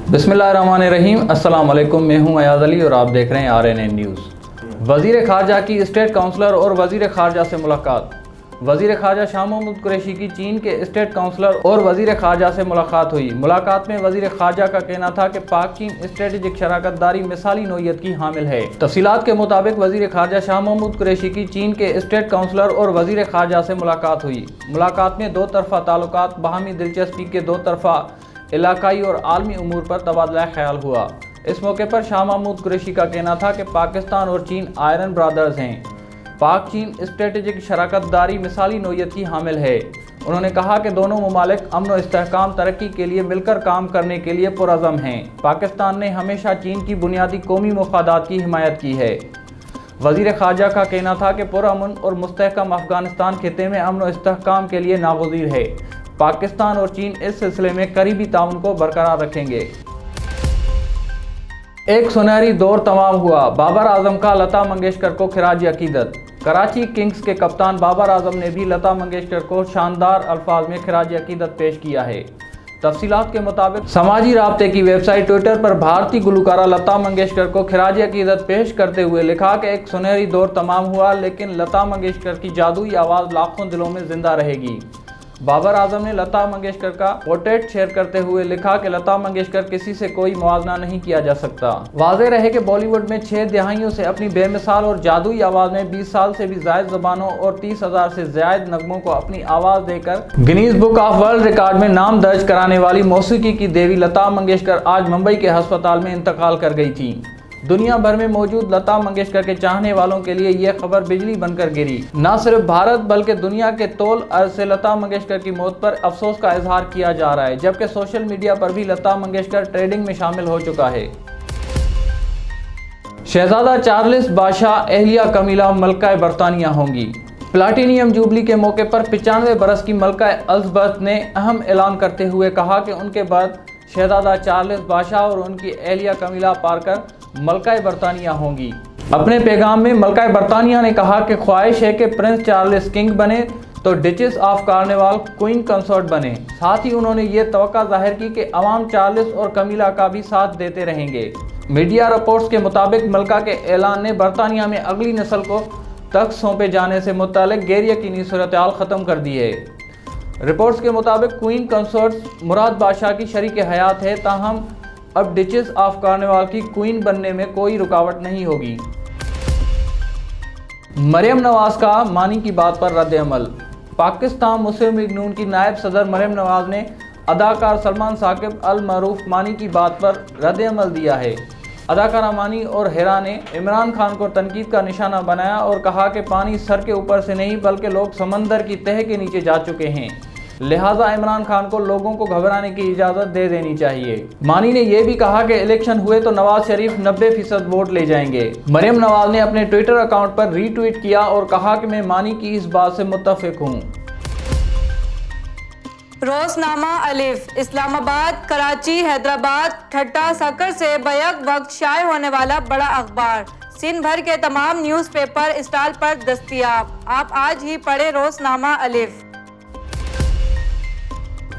बिस्मिल्लाहिर्रहमानिर्रहीम। अस्सलाम वालेकुम। मैं हूं अयाज अली और आप देख रहे हैं RNN न्यूज़। वज़ीर ख़ारजा की स्टेट काउंसलर और वज़ीर ख़ारजा से मुलाकात। वज़ीर ख़ारजा शाह महमूद कुरैशी की चीन के स्टेट काउंसलर और वज़ीर ख़ारजा से मुलाकात हुई। मुलाकात में वज़ीर ख़ारजा का कहना था कि पाक चीन स्ट्रेटेजिक शराकत दारी मिसाली नौइयत की हामिल है। तफसीलात के मुताबिक वज़ीर ख़ारजा शाह महमूद कुरैशी की चीन के स्टेट काउंसलर और वज़ीर ख़ारजा से मुलाकात हुई। मुलाकात में दो तरफ़ा ताल्लुकात, बाहमी दिलचस्पी के दो तरफ़ा इलाकाई और आलमी उमूर पर तबादला ख्याल हुआ। इस मौके पर शाह महमूद कुरैशी का कहना था कि पाकिस्तान और चीन आयरन ब्रदर्स हैं। पाक चीन स्ट्रेटेजिक शराकत दारी मिसाली नौइयत की हामिल है। उन्होंने कहा कि दोनों ममालिक अमन और इस्तेहकाम तरक्की के लिए मिलकर काम करने के लिए पुरअज़म हैं। पाकिस्तान ने हमेशा चीन की बुनियादी कौमी मफादात की हिमायत की है। वज़ीर ख़ारजा का कहना था कि पुरअमन और मुस्तहकम अफ़गानिस्तान खित्ते में अमन और इस्तेहकाम के लिए नागुज़ीर है। पाकिस्तान और चीन इस सिलसिले में करीबी ताउन को बरकरार रखेंगे। एक सुनहरी दौर तमाम हुआ, बाबर आजम का लता मंगेशकर को खिराज अकीदत। कराची किंग्स के कप्तान बाबर आजम ने भी लता मंगेशकर को शानदार अल्फाज में खिराज अकीदत पेश किया है। तफसीलात के मुताबिक समाजी राब्ते की वेबसाइट ट्विटर पर भारतीय गुलकारा लता मंगेशकर को खिराज अकीदत पेश करते हुए लिखा कि एक सुनहरी दौर तमाम हुआ, लेकिन लता मंगेशकर की जादुई आवाज़ लाखों दिलों में जिंदा रहेगी। बाबर आजम ने लता मंगेशकर का पोर्ट्रेट शेयर करते हुए लिखा कि लता मंगेशकर किसी से कोई मुआवजा नहीं किया जा सकता। वाज़ेह रहे कि बॉलीवुड में 6 दहाइयों से अपनी बेमिसाल और जादुई आवाज़ में 20 साल से भी ज़ायद ज़बानों और 30,000 से ज़ायद नगमों को अपनी आवाज़ देकर Guinness book of world record में नाम दर्ज कराने वाली मौसीकी की देवी लता मंगेशकर आज मुंबई के अस्पताल में इंतकाल कर गई थी। दुनिया भर में मौजूद लता मंगेशकर के चाहने वालों के लिए यह खबर बिजली बनकर गिरी। न सिर्फ भारत बल्कि दुनिया के तौल अर्ज से लता मंगेशकर की मौत पर अफसोस का इजहार किया जा रहा है, जबकि सोशल मीडिया पर भी लता मंगेशकर ट्रेंडिंग में शामिल हो चुका है। शहजादा चार्ल्स बादशाह एहलिया कमीला मलका बरतानिया होंगी। प्लाटिनियम जुबली के मौके पर 95 बरस की मलका एलिज़ाबेथ ने अहम ऐलान करते हुए कहा कि उनके बाद शहजादा चार्ल्स बादशाह और उनकी एहलिया कमीला पार्कर मलका बरतानिया होंगी। अपने पैगाम में मलका बरतानिया ने कहा कि ख्वाहिश है कि प्रिंस चार्ल्स किंग बने तो duchess of carnival queen consort बने। साथ ही उन्होंने ये तवक्का जाहिर की कि अवाम चार्ल्स और कमीला का भी साथ देते रहेंगे। मीडिया रिपोर्ट्स के मुताबिक मलका के ऐलान ने बरतानिया में अगली नस्ल को तख्त सौंपे जाने से मुताल्लिक गैर यकीनी सूरत-ए-हाल ख़त्म कर दी है। रिपोर्ट्स के मुताबिक क्वीन कंसोर्ट मुराद बादशाह की शरीक हयात है, ताहम अब डचेस ऑफ कार्निवाल की क्वीन बनने में कोई रुकावट नहीं होगी। मरियम नवाज का मानी की बात पर रद्द अमल। पाकिस्तान मुस्लिम लीग नून की नायब सदर मरियम नवाज ने अदाकार सलमान साकिब अल मरूफ मानी की बात पर रद्द अमल दिया है। अदाकारा मानी और हेरा ने इमरान खान को तनकीद का निशाना बनाया और कहा कि पानी सर के ऊपर से नहीं बल्कि लोग समंदर की तह के नीचे जा चुके हैं, लिहाजा इमरान खान को लोगों को घबराने की इजाज़त दे देनी चाहिए। मानी ने यह भी कहा कि इलेक्शन हुए तो नवाज शरीफ 90% वोट ले जाएंगे। मरियम नवाज ने अपने ट्विटर अकाउंट पर रीट्वीट किया और कहा कि मैं मानी की इस बात से मुत्तफिक हूँ। रोजनामा अलिफ इस्लामाबाद, कराची, हैदराबाद, ठट्टा, सक्कर से बैक वक्त शाये होने वाला बड़ा अखबार सिंध भर के तमाम न्यूज़पेपर स्टॉल पर दस्तयाब। आप आज ही पढ़े रोजनामा अलिफ।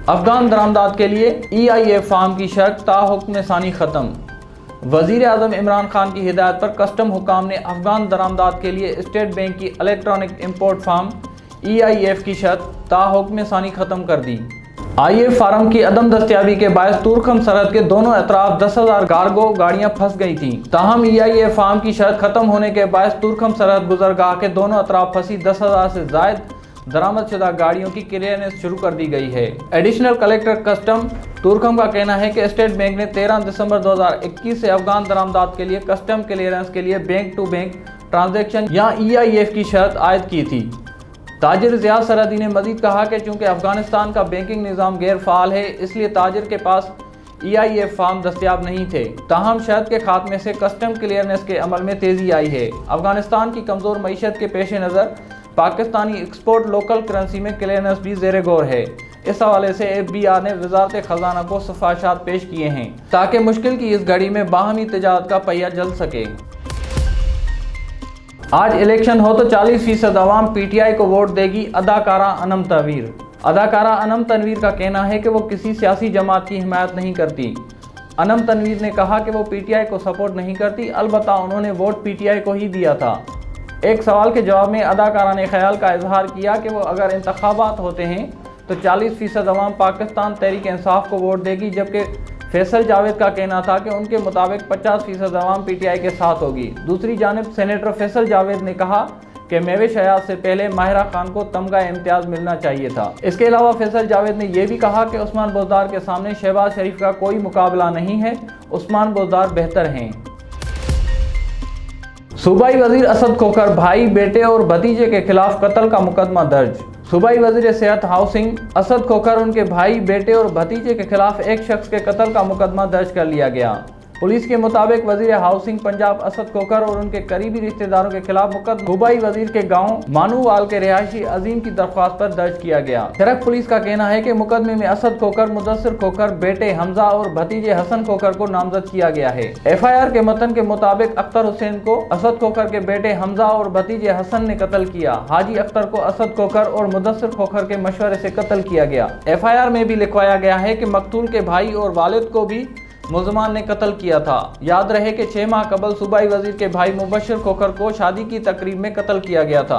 अफगान दरामदात के लिए EIF फार्म की शर्त ताहुक्म सानी ख़त्म। वज़ीर आज़म इमरान खान की हिदायत पर कस्टम हुकाम ने अफगान दरामदात के लिए स्टेट बैंक की इलेक्ट्रॉनिक इम्पोर्ट फार्म EIF की शर्त ताहुक्म सानी ख़त्म कर दी। IF फार्म की अदम दस्तियाबी के बायस तुर्कम सरहद के दोनों अतराफ 10,000 कार्गो गाड़ियाँ फंस गई थीं। ताहम EIF फार्म की शर्त ख़त्म होने के बायस तुर्कम सरहद गुजरगाह के दोनों अतराफ फंसी 10,000 से ज़ायद दरामद शुदा गाड़ियों की क्लियरेंस शुरू कर दी गई है। एडिशनल कलेक्टर कस्टम तुर्कम का कहना है कि स्टेट बैंक ने 13 दिसंबर 2021 से अफगान दरामदात के लिए कस्टम क्लियरेंस के लिए बैंक टू बैंक ट्रांजैक्शन या EIF की शर्त आयद की थी। ताजिर ज़िया सरहदी ने मजीद कहा कि चूँकि अफगानिस्तान का बैंकिंग निज़ाम गैर फ़ाल है, इसलिए ताजिर के पास EIF फार्म दस्तियाब नहीं थे। ताहम शर्त के खात्मे से कस्टम क्लियरेंस के अमल में तेज़ी आई है। अफगानिस्तान की कमज़ोर मईशत के पेश नज़र पाकिस्तानी एक्सपोर्ट लोकल करेंसी में क्लियरेंस भी ज़ेरे गौर है। इस हवाले से FBR ने वज़ारत ख़जाना को सिफारिशात पेश किए हैं ताकि मुश्किल की इस घड़ी में बाहमी तिजारत का पहिया चल सके। आज इलेक्शन हो तो 40% अवाम PTI को वोट देगी, अदाकारा अनम तनवीर। अदाकारा अनम तनवीर का कहना है कि वो किसी सियासी जमात की हिमायत नहीं करती। अनम तनवीर ने कहा कि वो पीटीआई को सपोर्ट नहीं करती, अलबत्ता उन्होंने वोट पीटीआई को ही दिया था। एक सवाल के जवाब में अदाकारा ने ख्याल का इजहार किया कि वो अगर इंतखाबात होते हैं तो 40% अवाम पाकिस्तान तहरीक इंसाफ को वोट देगी, जबकि फैसल जावेद का कहना था कि उनके मुताबिक 50% अवाम पीटीआई के साथ होगी। दूसरी जानिब सेनेटर फैसल जावेद ने कहा कि महविश हयात से पहले माहिरा खान को तमगा इम्तियाज मिलना चाहिए था। इसके अलावा फैसल जावेद ने यह भी कहा कि उस्मान बुज़दार के सामने शहबाज शरीफ का कोई मुकाबला नहीं है, उस्मान बुज़दार बेहतर हैं। सूबाई वजीर असद खोखर भाई, बेटे और भतीजे के खिलाफ कत्ल का मुकदमा दर्ज। सूबाई वजीर सेहत हाउसिंग असद खोखर, उनके भाई, बेटे और भतीजे के खिलाफ एक शख्स के कत्ल का मुकदमा दर्ज कर लिया गया। पुलिस के मुताबिक वजीर हाउसिंग पंजाब असद खोखर और उनके करीबी रिश्तेदारों के खिलाफ मुकदमा सूबाई वजीर के गांव मानूवाल के रिहायशी अजीम की दरख्वास्त पर दर्ज किया गया। शरक पुलिस का कहना है कि मुकदमे में असद खोखर, मुदस्सिर खोखर, बेटे हमजा और भतीजे हसन खोखर को नामजद किया गया है। एफआईआर के मतन के मुताबिक अख्तर हुसैन को असद खोखर के बेटे हमजा और भतीजे हसन ने कत्ल किया। हाजी अख्तर को असद खोखर और मुदस्सिर खोखर के मशवरे से कत्ल किया गया। एफआईआर में भी लिखवाया गया है कि मकतूल के भाई और वालिद को भी मुलजमान ने कत्ल किया था। याद रहे कि 6 माह कबल सूबाई वजीर के भाई मुबश्शिर खोखर को शादी की तकरीब में कत्ल किया गया था।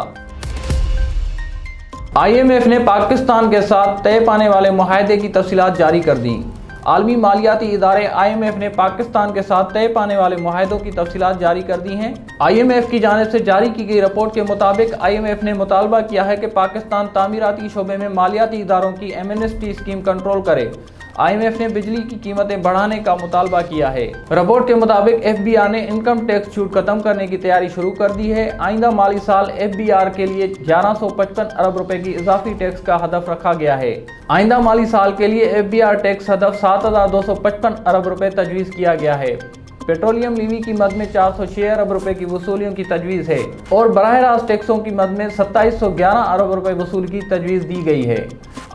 IMF ने पाकिस्तान के साथ तय पाने वाले मुआहदे की तफसीलात जारी कर दी। आलमी मालियाती इदारे IMF ने पाकिस्तान के साथ तय पाने वाले मुआहदों की तफसीलात जारी कर दी हैं। IMF की जानिब से जारी की गई रिपोर्ट के मुताबिक IMF ने मुतालबा किया है कि पाकिस्तान तामीराती शोबे में मालियाती इदारों की एमनेस्टी स्कीम कंट्रोल करे। IMF ने बिजली की कीमतें बढ़ाने का मुतालबा किया है। रिपोर्ट के मुताबिक FBR ने इनकम टैक्स छूट खत्म करने की तैयारी शुरू कर दी है। आइंदा माली साल FBR के लिए 1155 अरब रुपए की इजाफी टैक्स का हदफ रखा गया है। आइंदा माली साल के लिए FBR टैक्स हदफ 7255 अरब रुपए तजवीज़ किया गया है। पेट्रोलियम लीवी की मद में 406 अरब रुपए की वसूलियों की तजवीज़ है और बराह रास्त टैक्सों की मद में 2711 अरब रुपए वसूल की तजवीज़ दी गई है।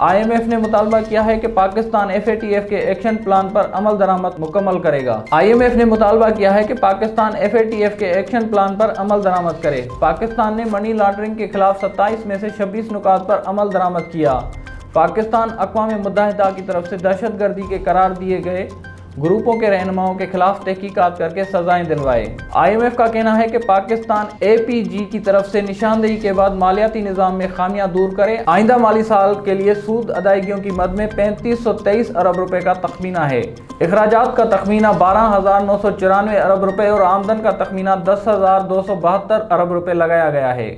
IMF ने मुतालबा किया है कि पाकिस्तान FATF के एक्शन प्लान पर अमल दरामद मुकम्मल करेगा। IMF ने मुतालबा किया है कि पाकिस्तान FATF के एक्शन प्लान पर अमल दरामद करे। पाकिस्तान ने मनी लॉन्ड्रिंग के खिलाफ 27 में से 26 नुकात पर अमल दरामद किया। पाकिस्तान अक़वाम मुत्तहिदा की तरफ से दहशतगर्दी के करार दिए गए ग्रुपों के रहनुमाओं के खिलाफ तहकीकात करके सजाएं दिलवाए। IMF का कहना है कि पाकिस्तान APG की तरफ से निशानदेही के बाद मालियाती निज़ाम में खामियां दूर करे। आइंदा माली साल के लिए सूद अदायगियों की मद में 3523 अरब रुपए का तखमीना है। अखराजात का तखमीना 12,994 अरब रुपए और आमदन का तखमीना 10,272 अरब रुपए लगाया गया है।